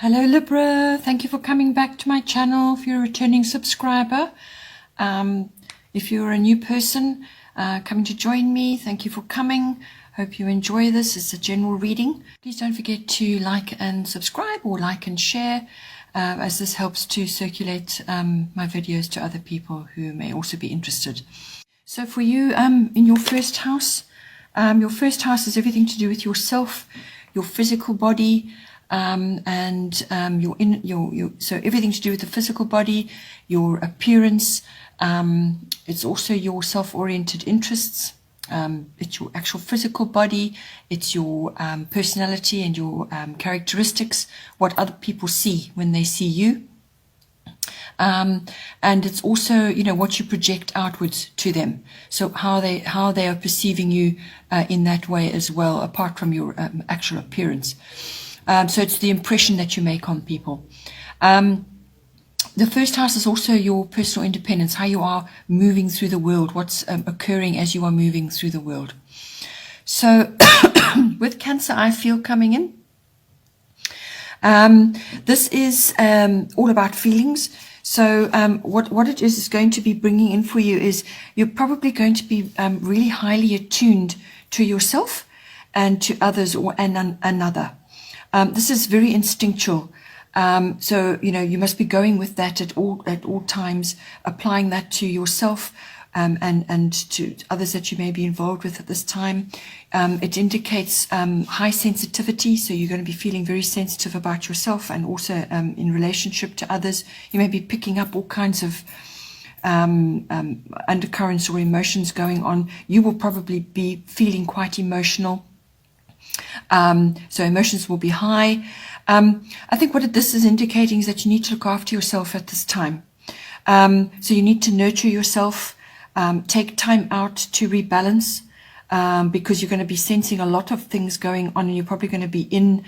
Hello Libra, thank you for coming back to my channel. If you're a returning subscriber, if you're a new person coming to join me, thank you for coming. Hope you enjoy this. It's a general reading. Please don't forget to like and subscribe, or like and share, as this helps to circulate my videos to other people who may also be interested. So for you, in your first house is everything to do with yourself, your physical body, so everything to do with the physical body, your appearance. It's also your self-oriented interests. It's your actual physical body. It's your personality and your characteristics, what other people see when they see you. And it's also, what you project outwards to them. So how they are perceiving you in that way as well, apart from your actual appearance. So it's the impression that you make on people. The first house is also your personal independence, how you are moving through the world, what's occurring as you are moving through the world. So with Cancer, I feel coming in. This is all about feelings. So what it is going to be bringing in for you is you're probably going to be really highly attuned to yourself and to others or another. This is very instinctual. So, you must be going with that at all times, applying that to yourself and to others that you may be involved with at this time. It indicates high sensitivity, so you're going to be feeling very sensitive about yourself and also in relationship to others. You may be picking up all kinds of undercurrents or emotions going on. You will probably be feeling quite emotional. So emotions will be high. I think what this is indicating is that you need to look after yourself at this time. So you need to nurture yourself, take time out to rebalance, because you're going to be sensing a lot of things going on, and you're probably going to be in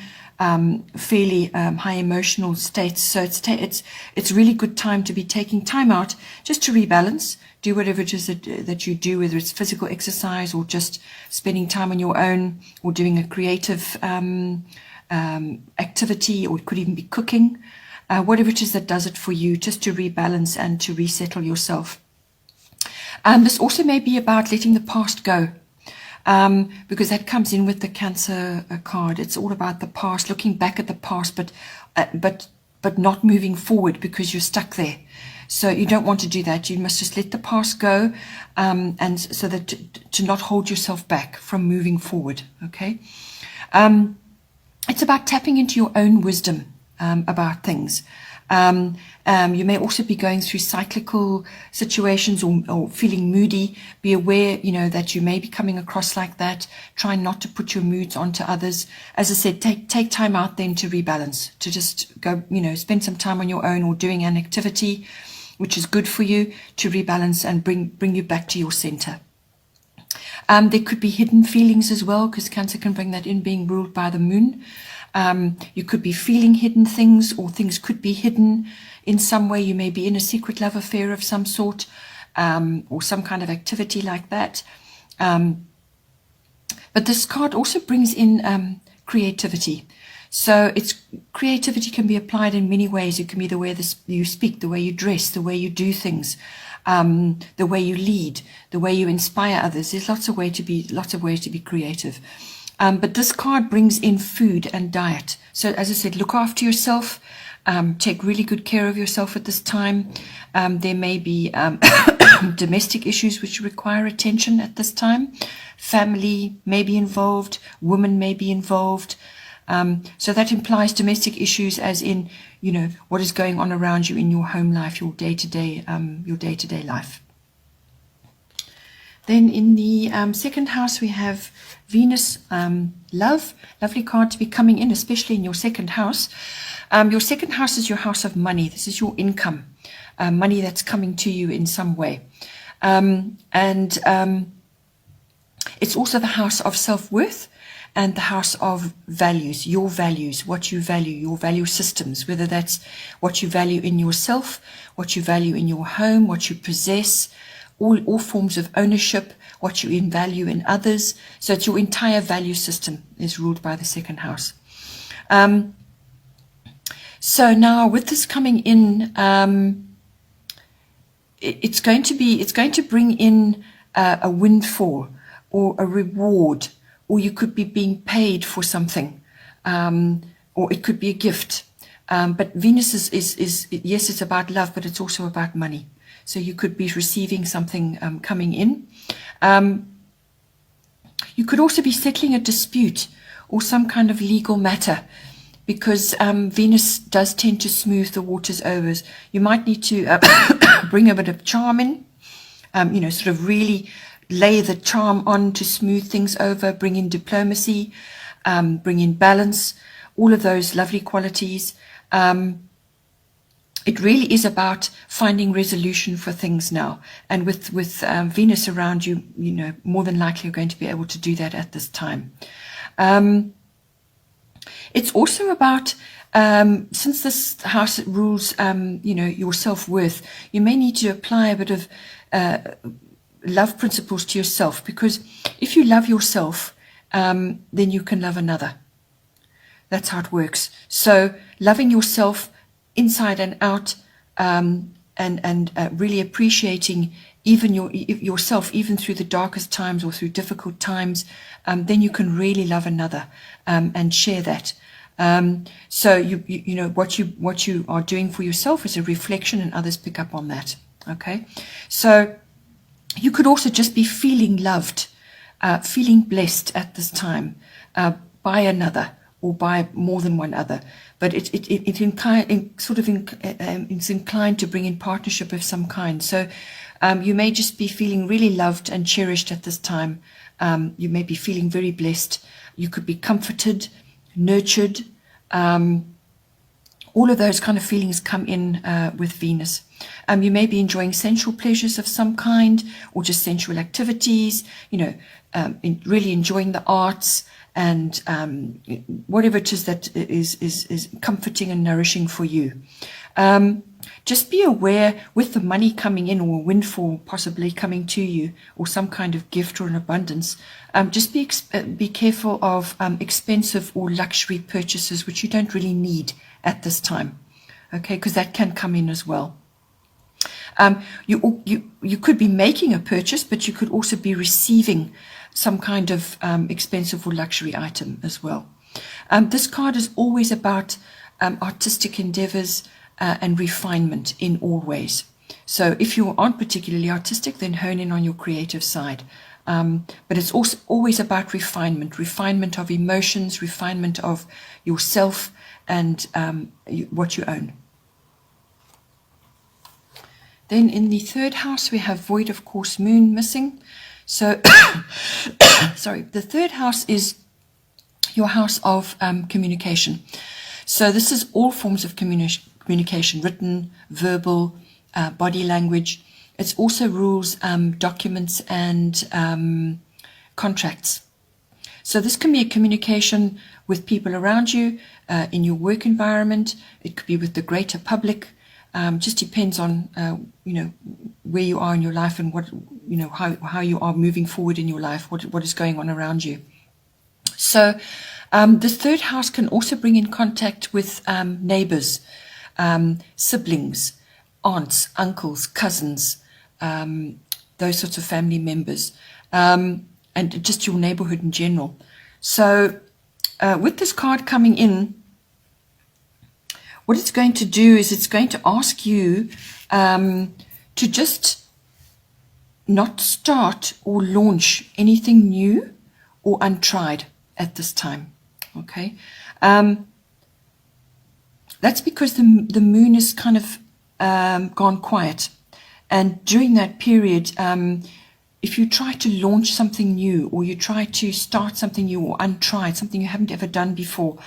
fairly high emotional states. So it's really good time to be taking time out just to rebalance. Do whatever it is that you do, whether it's physical exercise or just spending time on your own, or doing a creative activity, or it could even be cooking. Whatever it is that does it for you, just to rebalance and to resettle yourself. This also may be about letting the past go, because that comes in with the Cancer card. It's all about the past, looking back at the past, but not moving forward because you're stuck there. So you don't want to do that. You must just let the past go, and so that to not hold yourself back from moving forward. Okay. It's about tapping into your own wisdom about things. You may also be going through cyclical situations or feeling moody. Be aware, that you may be coming across like that. Try not to put your moods onto others. As I said, take time out then to rebalance, to just go, spend some time on your own or doing an activity which is good for you, to rebalance and bring you back to your center. There could be hidden feelings as well, because Cancer can bring that in, being ruled by the moon. You could be feeling hidden things, or things could be hidden in some way. You may be in a secret love affair of some sort, or some kind of activity like that. But this card also brings in creativity. So creativity can be applied in many ways. It can be the way you speak, the way you dress, the way you do things, the way you lead, the way you inspire others. There's lots of ways to be creative. But this card brings in food and diet. So as I said, look after yourself. Take really good care of yourself at this time. There may be domestic issues which require attention at this time. Family may be involved. Women may be involved. So that implies domestic issues, as in, what is going on around you in your home life, your day-to-day life. Then in the second house, we have Venus, lovely card to be coming in, especially in your second house. Your second house is your house of money. This is your income, money that's coming to you in some way. It's also the house of self-worth and the house of values, your values, what you value, your value systems, whether that's what you value in yourself, what you value in your home, what you possess, all forms of ownership, what you value in others. So it's your entire value system is ruled by the second house. So now with this coming in, it's going to bring in a windfall or a reward, or you could be being paid for something, or it could be a gift. But Venus is yes, it's about love, but it's also about money. So you could be receiving something coming in. You could also be settling a dispute or some kind of legal matter, because Venus does tend to smooth the waters over. You might need to bring a bit of charm in, sort of really lay the charm on to smooth things over, bring in diplomacy, bring in balance, all of those lovely qualities. It really is about finding resolution for things now. And with Venus around you, more than likely you're going to be able to do that at this time. It's also about, since this house rules, your self-worth, you may need to apply a bit of love principles to yourself, because if you love yourself, then you can love another. That's how it works. So loving yourself inside and out, and really appreciating even yourself, even through the darkest times or through difficult times, then you can really love another, and share that. So what you are doing for yourself is a reflection, and others pick up on that. Okay, so you could also just be feeling loved, feeling blessed at this time, by another or by more than one other. But it's inclined to bring in partnership of some kind. So you may just be feeling really loved and cherished at this time. You may be feeling very blessed. You could be comforted, nurtured. All of those kind of feelings come in with Venus. You may be enjoying sensual pleasures of some kind, or just sensual activities, really enjoying the arts, and whatever it is that is comforting and nourishing for you. Just be aware, with the money coming in, or a windfall possibly coming to you, or some kind of gift or an abundance, just be careful of expensive or luxury purchases which you don't really need at this time, okay, because that can come in as well. You could be making a purchase, but you could also be receiving some kind of expensive or luxury item as well. This card is always about artistic endeavors and refinement in all ways. So if you aren't particularly artistic, then hone in on your creative side. But it's also always about refinement of emotions, refinement of yourself, and what you own. Then in the third house, we have void, of course, moon missing. So, sorry, the third house is your house of communication. So this is all forms of communication, written, verbal, body language. It also rules documents and contracts. So this can be a communication with people around you, in your work environment. It could be with the greater public. Just depends on where you are in your life, and what how you are moving forward in your life, what is going on around you. So this third house can also bring in contact with neighbors, siblings, aunts, uncles, cousins, those sorts of family members, and just your neighborhood in general. So with this card coming in, what it's going to do is it's going to ask you to just not start or launch anything new or untried at this time. Okay, that's because the moon is kind of gone quiet, and during that period, if you try to launch something new, or you try to start something new or untried, something you haven't ever done before,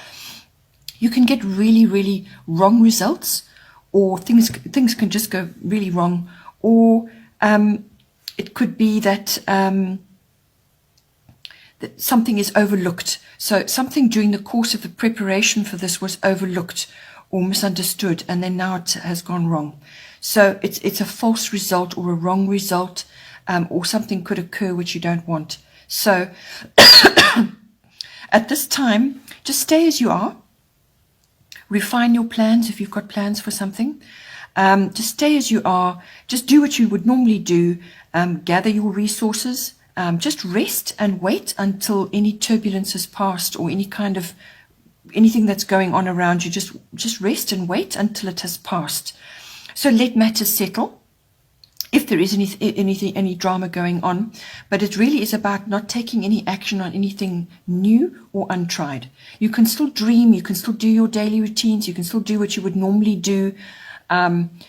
you can get really, really wrong results, or things can just go really wrong, or it could be that that something is overlooked. So something during the course of the preparation for this was overlooked or misunderstood, and then now it has gone wrong. So it's a false result or a wrong result, or something could occur which you don't want. So at this time, just stay as you are. refine your plans if you've got plans for something. Just stay as you are. Just do what you would normally do. Gather your resources. Just rest and wait until any turbulence has passed, or anything that's going on around you. Just rest and wait until it has passed. So let matters settle, if there is any drama going on. But it really is about not taking any action on anything new or untried. You can still dream, you can still do your daily routines, you can still do what you would normally do.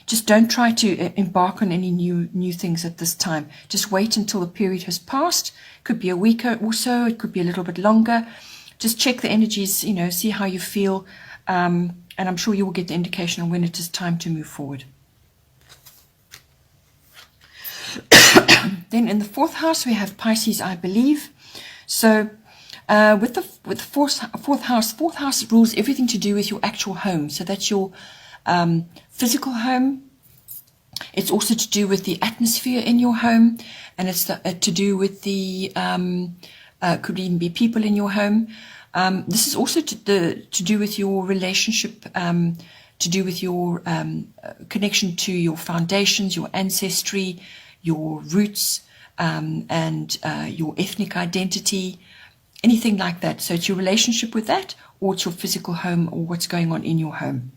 Just don't try to embark on any new things at this time. Just wait until the period has passed. It could be a week or so, it could be a little bit longer. Just check the energies, see how you feel, and I'm sure you will get the indication on when it is time to move forward. Then in the fourth house we have Pisces, I believe. So with the fourth house rules everything to do with your actual home. So that's your physical home. It's also to do with the atmosphere in your home, and it's to do with the could even be people in your home. This is also to do with your relationship, to do with your connection to your foundations, your ancestry, your roots, and your ethnic identity, anything like that. So it's your relationship with that, or it's your physical home, or what's going on in your home.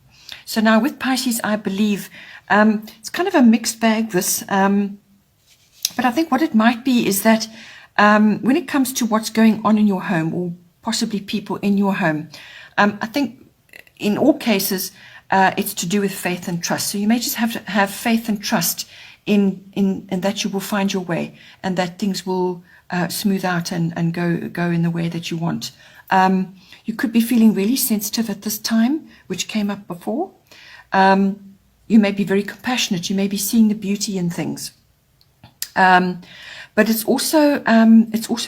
So now with Pisces, I believe it's kind of a mixed bag, this. But I think what it might be is that when it comes to what's going on in your home, or possibly people in your home, I think in all cases it's to do with faith and trust. So you may just have to have faith and trust in that you will find your way, and that things will smooth out and go in the way that you want. You could be feeling really sensitive at this time, which came up before. You may be very compassionate. You may be seeing the beauty in things. But it's also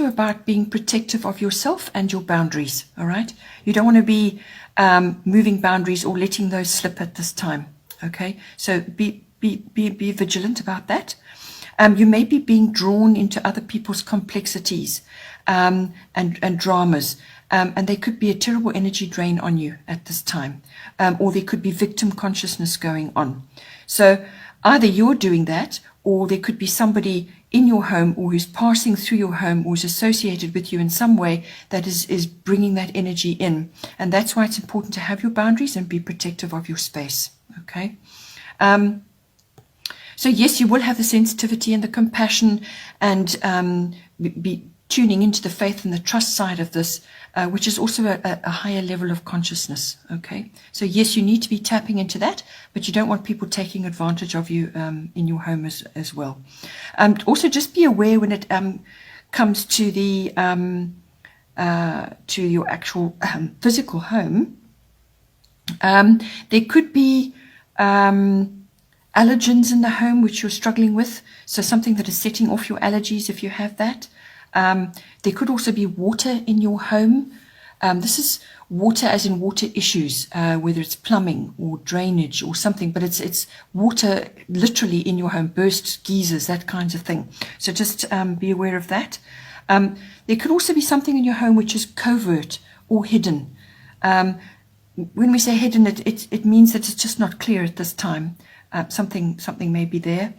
about being protective of yourself and your boundaries. All right, you don't want to be moving boundaries or letting those slip at this time. Okay, so be vigilant about that. You may be being drawn into other people's complexities and dramas, and there could be a terrible energy drain on you at this time, or there could be victim consciousness going on. So either you're doing that, or there could be somebody in your home, or who's passing through your home, or is associated with you in some way that is bringing that energy in. And that's why it's important to have your boundaries and be protective of your space. Okay. So yes, you will have the sensitivity and the compassion, and be tuning into the faith and the trust side of this, which is also a higher level of consciousness. Okay, so yes, you need to be tapping into that, but you don't want people taking advantage of you in your home as well. Also, just be aware when it comes to the to your actual physical home. There could be allergens in the home which you're struggling with, so something that is setting off your allergies if you have that. There could also be water in your home. This is water as in water issues, whether it's plumbing or drainage or something, but it's water literally in your home, bursts, geysers, that kind of thing. So just be aware of that. There could also be something in your home which is covert or hidden. When we say hidden, it means that it's just not clear at this time. Something may be there.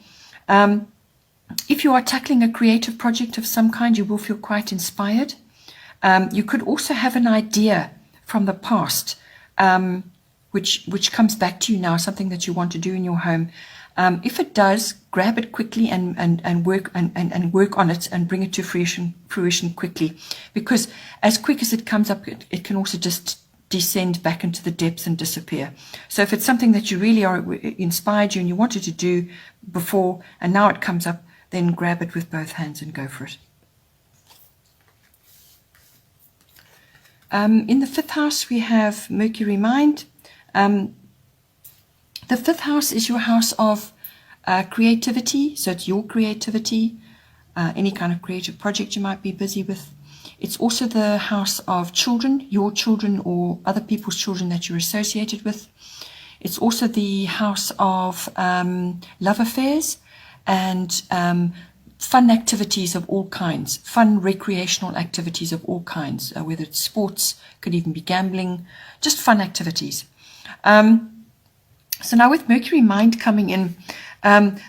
If you are tackling a creative project of some kind, you will feel quite inspired. You could also have an idea from the past, which comes back to you now, something that you want to do in your home. If it does, grab it quickly and work on it and bring it to fruition quickly, because as quick as it comes up, it can also just descend back into the depths and disappear. So if it's something that you really are inspired you and you wanted to do before, and now it comes up, then grab it with both hands and go for it. In the fifth house, we have Mercury Mind. The fifth house is your house of creativity. So it's your creativity, any kind of creative project you might be busy with. It's also the house of children, your children or other people's children that you're associated with. It's also the house of love affairs and fun activities of all kinds, fun recreational activities of all kinds, whether it's sports, could even be gambling, just fun activities. So now with Mercury Mind coming in,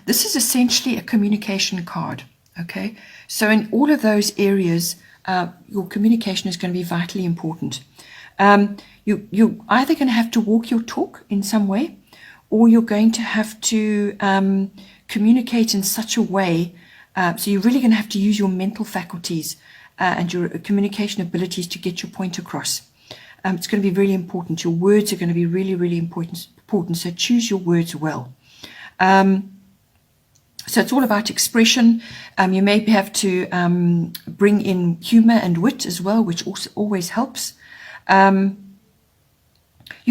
this is essentially a communication card, okay? So in all of those areas, your communication is going to be vitally important. You're either going to have to walk your talk in some way, or you're going to have to communicate in such a way, so you're really going to have to use your mental faculties and your communication abilities to get your point across. It's going to be really important. Your words are going to be really, really important. So choose your words well. So it's all about expression. You may have to bring in humor and wit as well, which also always helps. You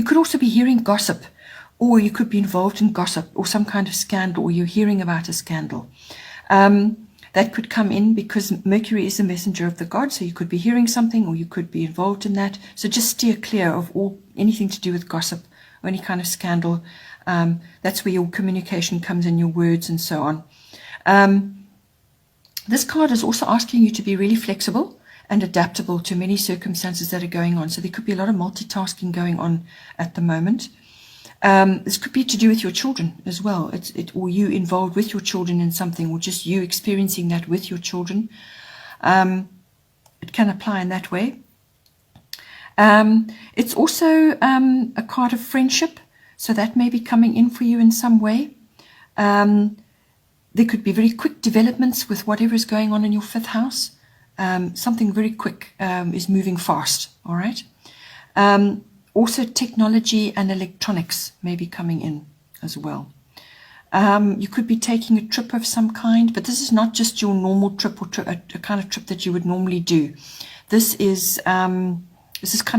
could also be hearing gossip, or you could be involved in gossip or some kind of scandal, or you're hearing about a scandal. That could come in because Mercury is the messenger of the gods, so you could be hearing something or you could be involved in that. So just steer clear of anything to do with gossip or any kind of scandal. That's where your communication comes in, your words and so on. This card is also asking you to be really flexible and adaptable to many circumstances that are going on. So there could be a lot of multitasking going on at the moment. This could be to do with your children as well, or you involved with your children in something, or just you experiencing that with your children. It can apply in that way. It's also a card of friendship, so that may be coming in for you in some way. There could be very quick developments with whatever is going on in your fifth house. Something very quick is moving fast, all right? Also, technology and electronics may be coming in as well. You could be taking a trip of some kind, but this is not just your normal trip or a kind of trip that you would normally do. This is kind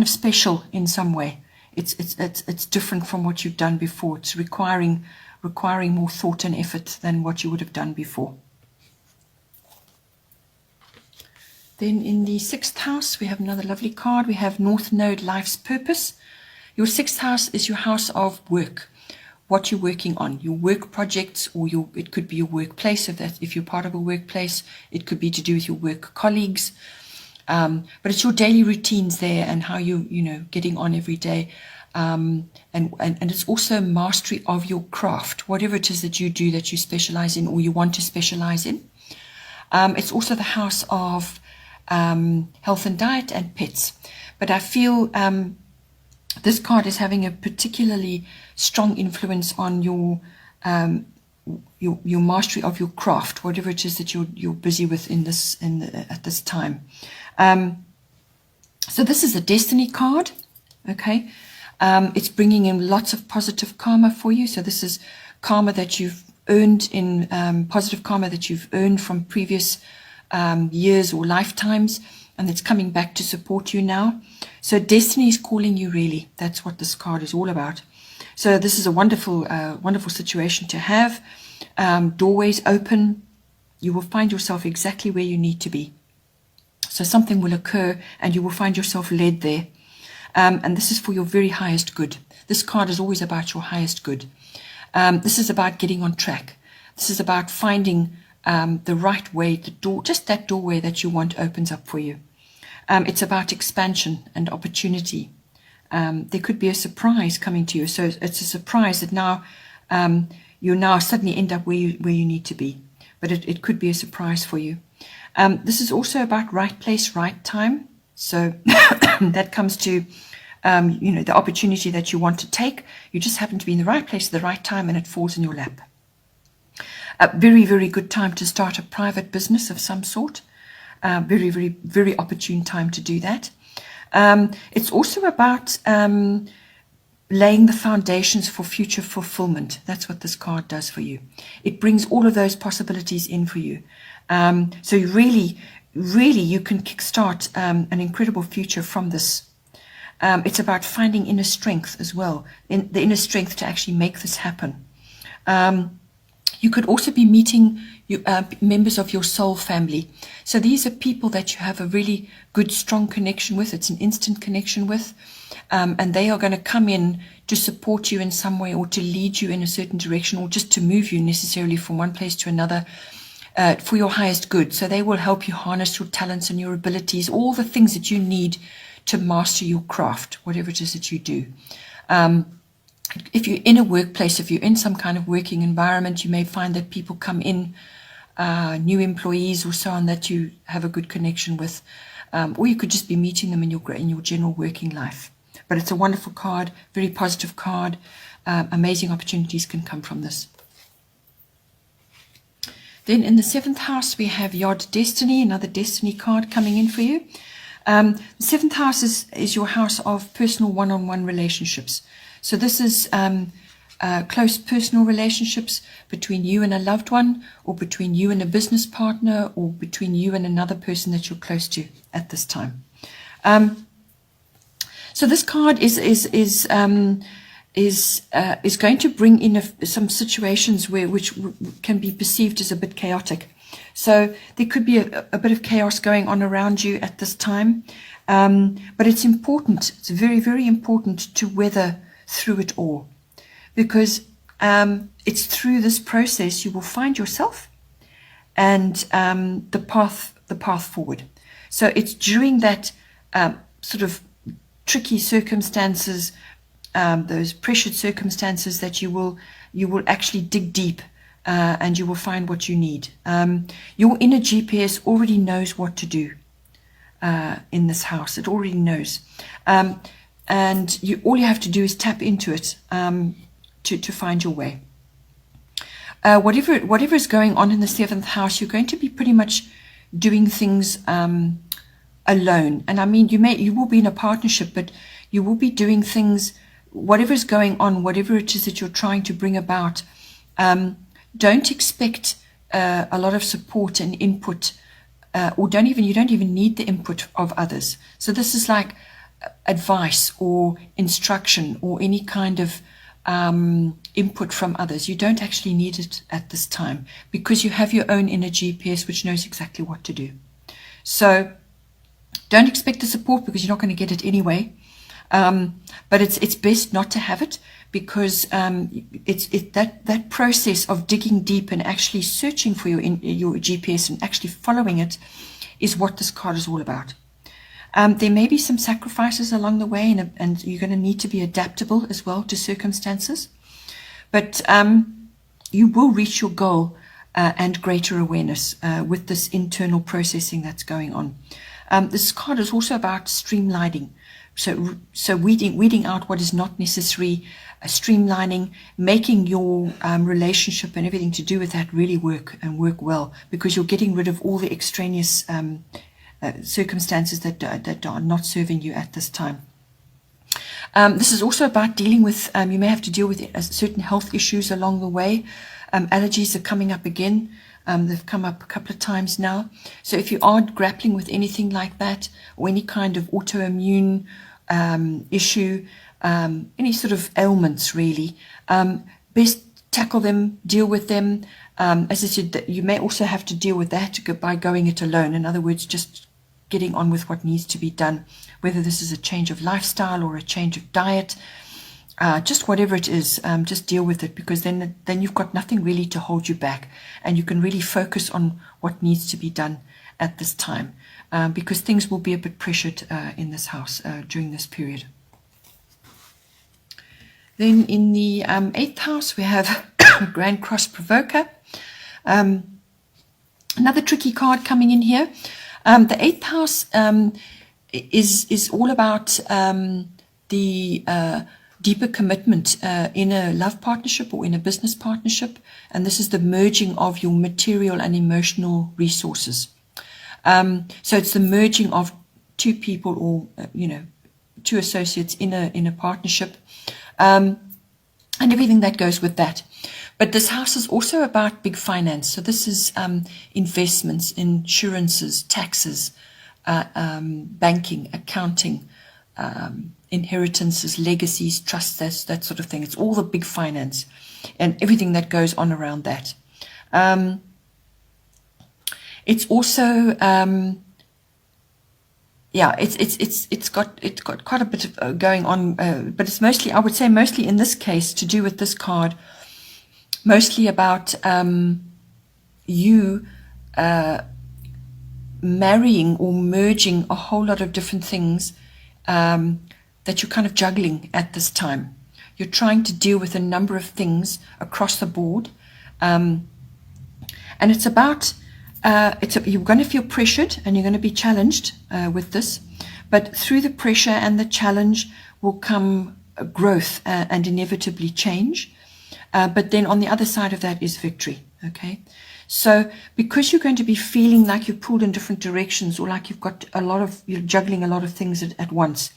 of special in some way. It's different from what you've done before. It's requiring more thought and effort than what you would have done before. Then in the sixth house, we have another lovely card. We have North Node, Life's Purpose. Your sixth house is your house of work, what you're working on, your work projects, or it could be your workplace. If you're part of a workplace, it could be to do with your work colleagues. But it's your daily routines there and how you're getting on every day. And it's also mastery of your craft, whatever it is that you do that you specialize in or you want to specialize in. It's also the house of health and diet and pets. But I feel this card is having a particularly strong influence on your mastery of your craft, whatever it is that you're busy with at this time. So this is a destiny card, okay? It's bringing in lots of positive karma for you. So this is karma that you've earned in positive karma that you've earned from previous years or lifetimes, and it's coming back to support you now. So destiny is calling you, really. That's what this card is all about. So this is a wonderful situation to have. Doorways open. You will find yourself exactly where you need to be. So something will occur and you will find yourself led there. And this is for your very highest good. This card is always about your highest good. This is about getting on track. This is about finding the right way, just that doorway that you want opens up for you. It's about expansion and opportunity. There could be a surprise coming to you. So it's a surprise that now you now suddenly end up where you need to be. But it could be a surprise for you. This is also about right place, right time. So that comes to the opportunity that you want to take. You just happen to be in the right place at the right time and it falls in your lap. A very, very good time to start a private business of some sort. Very, very, very opportune time to do that. It's also about laying the foundations for future fulfillment. That's what this card does for you. It brings all of those possibilities in for you. So you really, you can kickstart an incredible future from this. It's about finding inner strength as well, the inner strength to actually make this happen. You could also be meeting members of your soul family. So these are people that you have a really good, strong connection with. It's an instant connection with. And they are going to come in to support you in some way or to lead you in a certain direction or just to move you necessarily from one place to another for your highest good. So they will help you harness your talents and your abilities, all the things that you need to master your craft, whatever it is that you do. if you're in a workplace, if you're in some kind of working environment, you may find that people come in, new employees or so on, that you have a good connection with, or you could just be meeting them in your general working life. But it's a wonderful card, very positive card. Amazing opportunities can come from this. Then in the 7th house, we have Yod Destiny, another destiny card coming in for you. The 7th house is your house of personal one-on-one relationships. So this is close personal relationships between you and a loved one, or between you and a business partner, or between you and another person that you're close to at this time. So this card is going to bring in some situations which can be perceived as a bit chaotic. So there could be a bit of chaos going on around you at this time, but it's important. It's very, very important to weather through it all, because it's through this process you will find yourself and the path forward. So it's during that sort of tricky circumstances, those pressured circumstances, that you will actually dig deep and you will find what you need. Your inner GPS already knows what to do in this house. It already knows. And all you have to do is tap into it to find your way. Whatever is going on in the 7th house, you're going to be pretty much doing things alone. And I mean, you will be in a partnership, but you will be doing things, whatever is going on, whatever it is that you're trying to bring about. Don't expect a lot of support and input, or you don't even need the input of others. So this is like advice or instruction or any kind of input from others. You don't actually need it at this time, because you have your own inner GPS which knows exactly what to do. So don't expect the support, because you're not going to get it anyway. But it's best not to have it, because that process of digging deep and actually searching for your GPS and actually following it is what this card is all about. There may be some sacrifices along the way, and you're going to need to be adaptable as well to circumstances. But you will reach your goal and greater awareness with this internal processing that's going on. This card is also about streamlining. So weeding out what is not necessary, streamlining, making your relationship and everything to do with that really work well, because you're getting rid of all the extraneous circumstances that are not serving you at this time. This is also about dealing with, you may have to deal with certain health issues along the way. Allergies are coming up again. They've come up a couple of times now. So if you are grappling with anything like that, or any kind of autoimmune issue, any sort of ailments really, best tackle them, deal with them. As I said, you may also have to deal with that by going it alone. In other words, just getting on with what needs to be done, whether this is a change of lifestyle or a change of diet, just whatever it is, just deal with it, because then you've got nothing really to hold you back, and you can really focus on what needs to be done at this time, because things will be a bit pressured in this house during this period. Then in the 8th house, we have Grand Cross Provoker. Another tricky card coming in here. The 8th house is all about the deeper commitment in a love partnership or in a business partnership, and this is the merging of your material and emotional resources. So it's the merging of two people, or two associates in a partnership, and everything that goes with that. But this house is also about big finance. So this is investments, insurances, taxes, banking, accounting, inheritances, legacies, trusts, that sort of thing. It's all the big finance and everything that goes on around that. It's also it's got quite a bit of going on, but it's mostly, I would say, mostly in this case, to do with this card, mostly about you marrying or merging a whole lot of different things that you're kind of juggling at this time. You're trying to deal with a number of things across the board. And it's about, you're going to feel pressured and you're going to be challenged with this. But through the pressure and the challenge will come growth and inevitably change. But then on the other side of that is victory. Okay. So because you're going to be feeling like you're pulled in different directions, or like you're juggling a lot of things at once,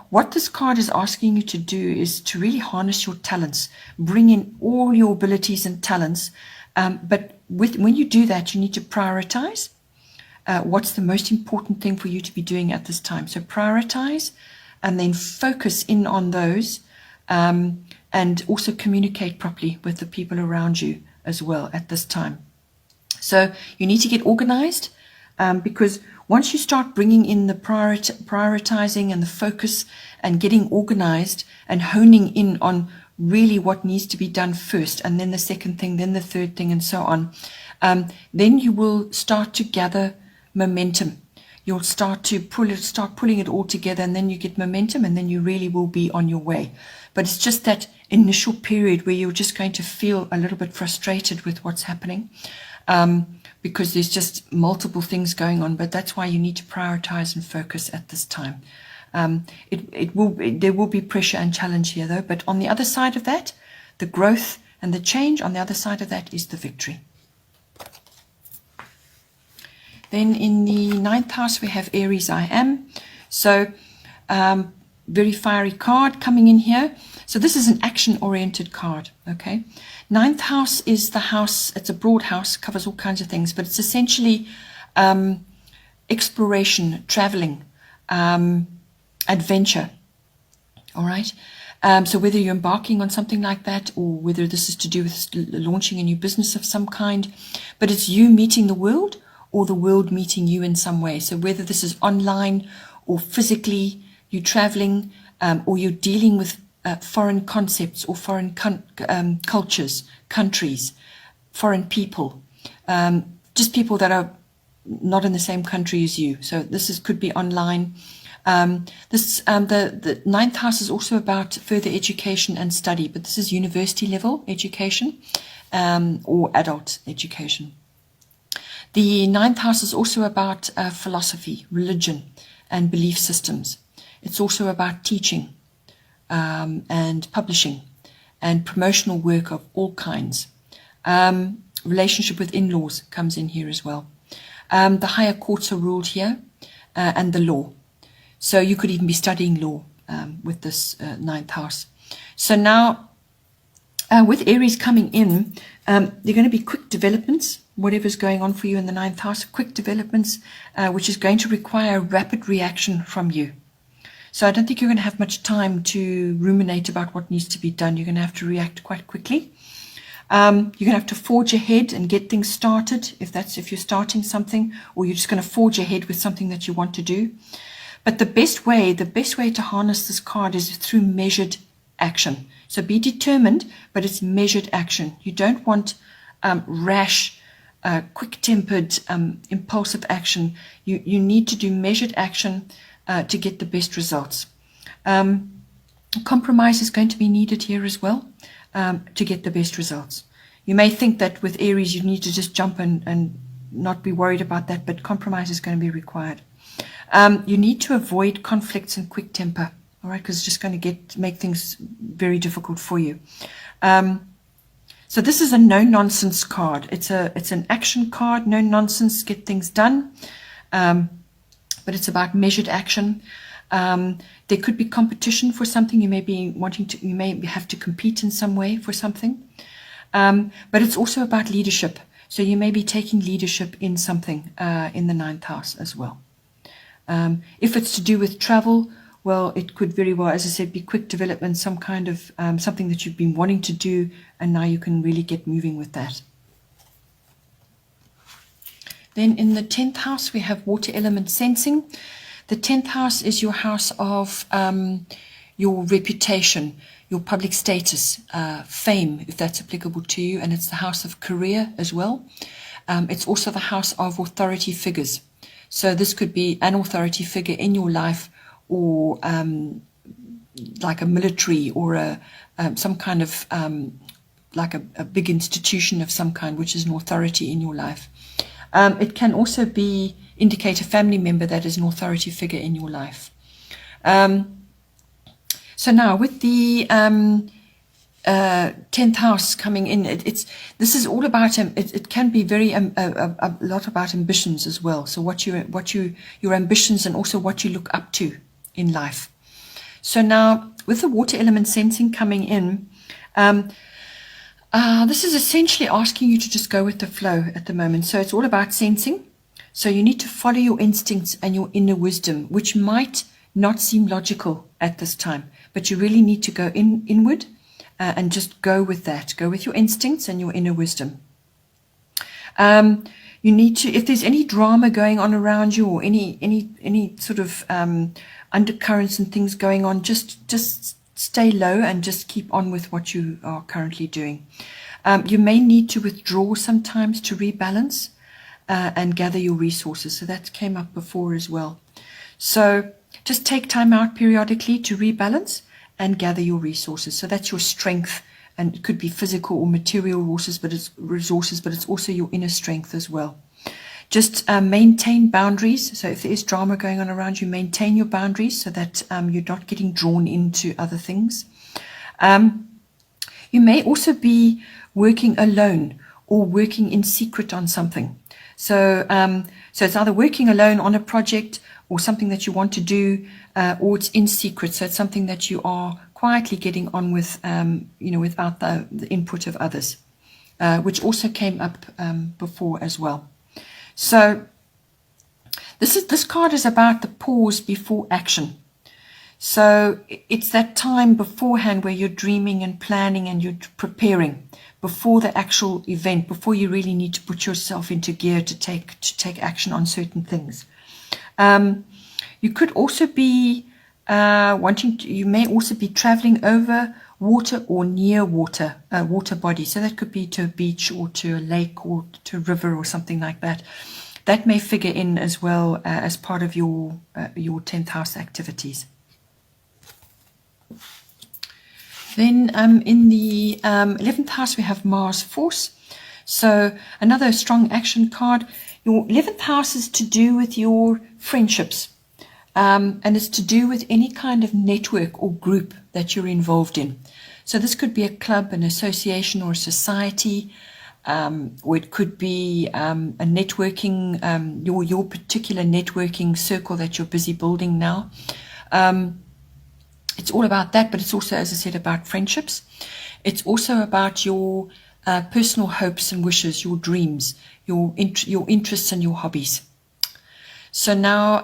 what this card is asking you to do is to really harness your talents, bring in all your abilities and talents. But when you do that, you need to prioritize what's the most important thing for you to be doing at this time. So prioritize and then focus in on those, and also communicate properly with the people around you as well at this time. So you need to get organized, because once you start bringing in the prioritizing and the focus and getting organized and honing in on really what needs to be done first, and then the second thing, then the third thing, and so on, then you will start to gather momentum. You'll start pulling it all together, and then you get momentum, and then you really will be on your way. But it's just that initial period where you're just going to feel a little bit frustrated with what's happening, because there's just multiple things going on. But that's why you need to prioritize and focus at this time. There will be pressure and challenge here, though. But on the other side of that, the growth and the change, on the other side of that is the victory. Then in the 9th house, we have Aries, I am. So very fiery card coming in here. So this is an action-oriented card, okay? 9th house is the house, it's a broad house, covers all kinds of things, but it's essentially exploration, traveling, adventure, all right? So whether you're embarking on something like that, or whether this is to do with launching a new business of some kind, but it's you meeting the world, or the world meeting you in some way. So whether this is online or physically, you're traveling, or you're dealing with foreign concepts or foreign cultures, countries, foreign people, just people that are not in the same country as you. So this could be online. The 9th house is also about further education and study, but this is university level education, or adult education. The 9th house is also about philosophy, religion, and belief systems. It's also about teaching, and publishing, and promotional work of all kinds. Relationship with in-laws comes in here as well. The higher courts are ruled here, and the law. So you could even be studying law with this 9th house. So now, with Aries coming in, there are going to be quick developments, whatever's going on for you in the 9th house, quick developments, which is going to require rapid reaction from you. So I don't think you're going to have much time to ruminate about what needs to be done. You're going to have to react quite quickly. You're going to have to forge ahead and get things started, if you're starting something, or you're just going to forge ahead with something that you want to do. But the best way to harness this card is through measured action. So be determined, but it's measured action. You don't want rash, quick-tempered, impulsive action. You need to do measured action to get the best results. Compromise is going to be needed here as well, to get the best results. You may think that with Aries you need to just jump and not be worried about that, but compromise is going to be required. You need to avoid conflicts and quick temper, all right, because it's just going to make things very difficult for you. So this is a no-nonsense card. It's an action card, no nonsense, get things done. But it's about measured action. There could be competition for something. You may have to compete in some way for something. But it's also about leadership. So you may be taking leadership in something in the 9th house as well. If it's to do with travel, well, it could very well, as I said, be quick development, some kind of something that you've been wanting to do, and now you can really get moving with that. Then in the 10th house, we have water element sensing. The 10th house is your house of your reputation, your public status, fame, if that's applicable to you, and it's the house of career as well. It's also the house of authority figures. So this could be an authority figure in your life, or like a military or some kind of like a big institution of some kind, which is an authority in your life. It can also indicate a family member that is an authority figure in your life. So now with the 10th house coming in, this is all about it can be very a lot about ambitions as well. So your ambitions and also what you look up to in life. So now with the water element sensing coming in, this is essentially asking you to just go with the flow at the moment. So it's all about sensing. So you need to follow your instincts and your inner wisdom, which might not seem logical at this time, but you really need to go inward and just go with that. Go with your instincts and your inner wisdom. You need to, if there's any drama going on around you or any sort of undercurrents and things going on, just stay low and just keep on with what you are currently doing. You may need to withdraw sometimes to rebalance and gather your resources. So that came up before as well. So just take time out periodically to rebalance and gather your resources. So that's your strength, and it could be physical or material resources, but it's also your inner strength as well. Just maintain boundaries. So if there is drama going on around you, maintain your boundaries so that you're not getting drawn into other things. You may also be working alone or working in secret on something. So it's either working alone on a project or something that you want to do, or it's in secret. So it's something that you are quietly getting on with, without the input of others, which also came up before as well. So this card is about the pause before action. So it's that time beforehand where you're dreaming and planning and you're preparing before the actual event, before you really need to put yourself into gear to take action on certain things. You could also be you may also be traveling over water or near water body. So that could be to a beach or to a lake or to a river or something like that. That may figure in as well as part of your 10th house activities. Then in the 11th house, we have Mars Force. So another strong action card. Your 11th house is to do with your friendships. And it's to do with any kind of network or group that you're involved in. So this could be a club, an association, or a society, or it could be a networking, your particular networking circle that you're busy building now. It's all about that, but it's also, as I said, about friendships. It's also about your personal hopes and wishes, your dreams, your interests and your hobbies. So now,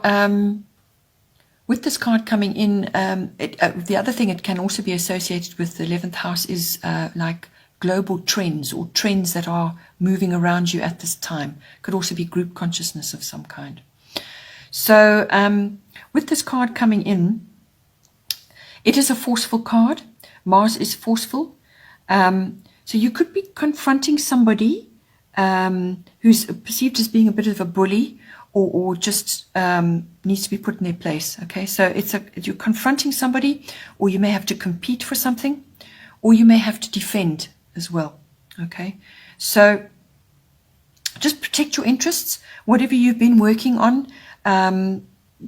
with this card coming in, the other thing it can also be associated with the 11th house is like global trends or trends that are moving around you at this time. Could also be group consciousness of some kind. So with this card coming in, it is a forceful card. Mars is forceful. So you could be confronting somebody who's perceived as being a bit of a bully, or just needs to be put in their place. Okay, so you're confronting somebody, or you may have to compete for something, or you may have to defend as well. Okay, so just protect your interests. Whatever you've been working on,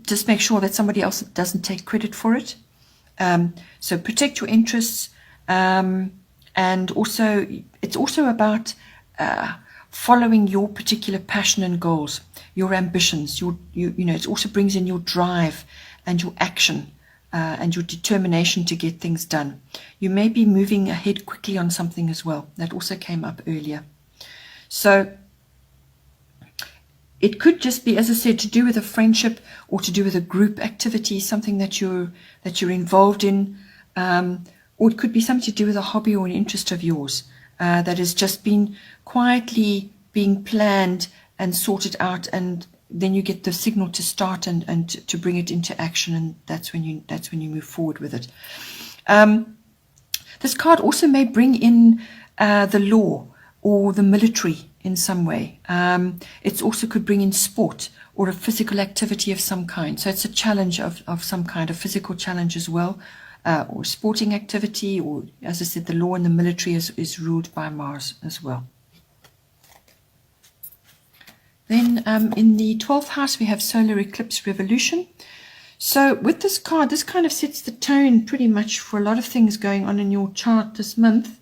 just make sure that somebody else doesn't take credit for it. So protect your interests, and also it's also about following your particular passion and goals, your ambitions. It also brings in your drive and your action and your determination to get things done. You may be moving ahead quickly on something as well. That also came up earlier. So it could just be, as I said, to do with a friendship or to do with a group activity, something that you're involved in, or it could be something to do with a hobby or an interest of yours that has just been quietly being planned and sorted out, and then you get the signal to start and to bring it into action, and that's when you move forward with it. This card also may bring in the law or the military in some way. It also could bring in sport or a physical activity of some kind. So it's a challenge of some kind, a physical challenge as well. or sporting activity, or, as I said, the law and the military is ruled by Mars as well. Then in the 12th house, we have solar eclipse revolution. So with this card, this kind of sets the tone pretty much for a lot of things going on in your chart this month.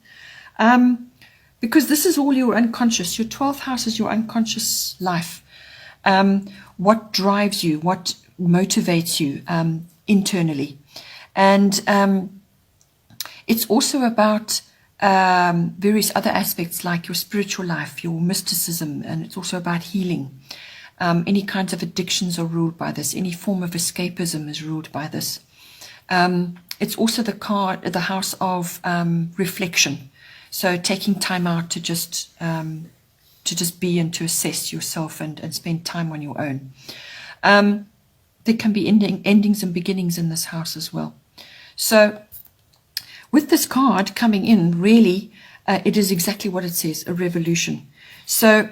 Because this is all your unconscious. Your 12th house is your unconscious life. What drives you, what motivates you internally. And it's also about various other aspects like your spiritual life, your mysticism, and it's also about healing. Any kinds of addictions are ruled by this. Any form of escapism is ruled by this. It's also the house of reflection. So taking time out to just be and to assess yourself and spend time on your own. There can be endings and beginnings in this house as well. So with this card coming in, really, it is exactly what it says, a revolution. So,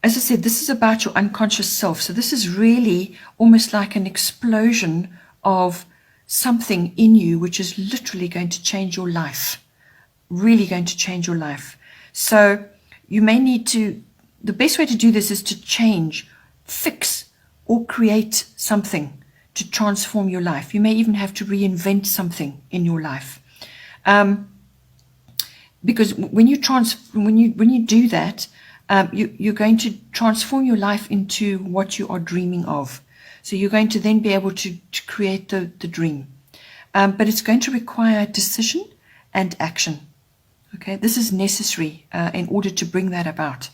as I said, this is about your unconscious self. So this is really almost like an explosion of something in you which is literally going to change your life. Really going to change your life. So you may need to, the best way to do this is to change, fix, or create something to transform your life. You may even have to reinvent something in your life. Because when you do that, you're going to transform your life into what you are dreaming of. So you're going to then be able to create the dream. But it's going to require decision and action. Okay, this is necessary in order to bring that about.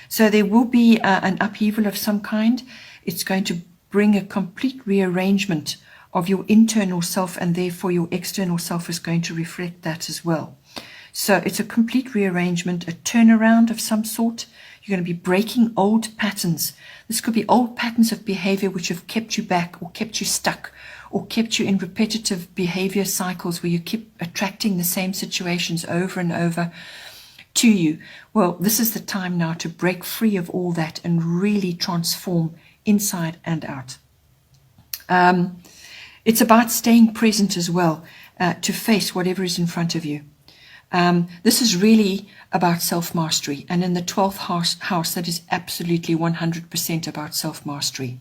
So there will be an upheaval of some kind. It's going to bring a complete rearrangement of your internal self, and therefore your external self is going to reflect that as well. So it's a complete rearrangement, a turnaround of some sort. You're going to be breaking old patterns. This could be old patterns of behavior which have kept you back or kept you stuck or kept you in repetitive behavior cycles where you keep attracting the same situations over and over to you. Well, this is the time now to break free of all that and really transform inside and out. It's about staying present as well, to face whatever is in front of you. This is really about self-mastery, and in the 12th house, that is absolutely 100% about self-mastery.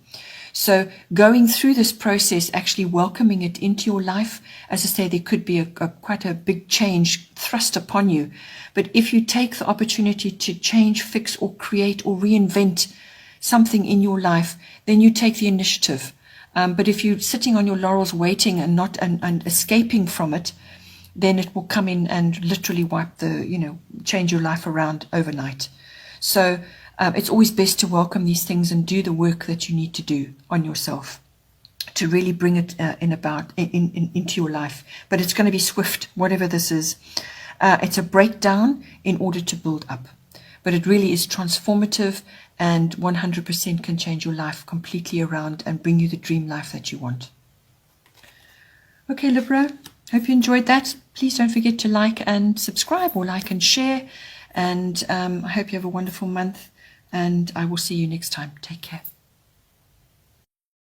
So going through this process, actually welcoming it into your life, as I say, there could be quite a big change thrust upon you. But if you take the opportunity to change, fix, or create, or reinvent something in your life, then you take the initiative. But if you're sitting on your laurels waiting and not and escaping from it, then it will come in and literally change your life around overnight. So it's always best to welcome these things and do the work that you need to do on yourself to really bring it into your life. But it's going to be swift, whatever this is. It's a breakdown in order to build up. But it really is transformative and 100% can change your life completely around and bring you the dream life that you want. Okay, Libra, hope you enjoyed that. Please don't forget to like and subscribe, or like and share. And I hope you have a wonderful month, and I will see you next time. Take care.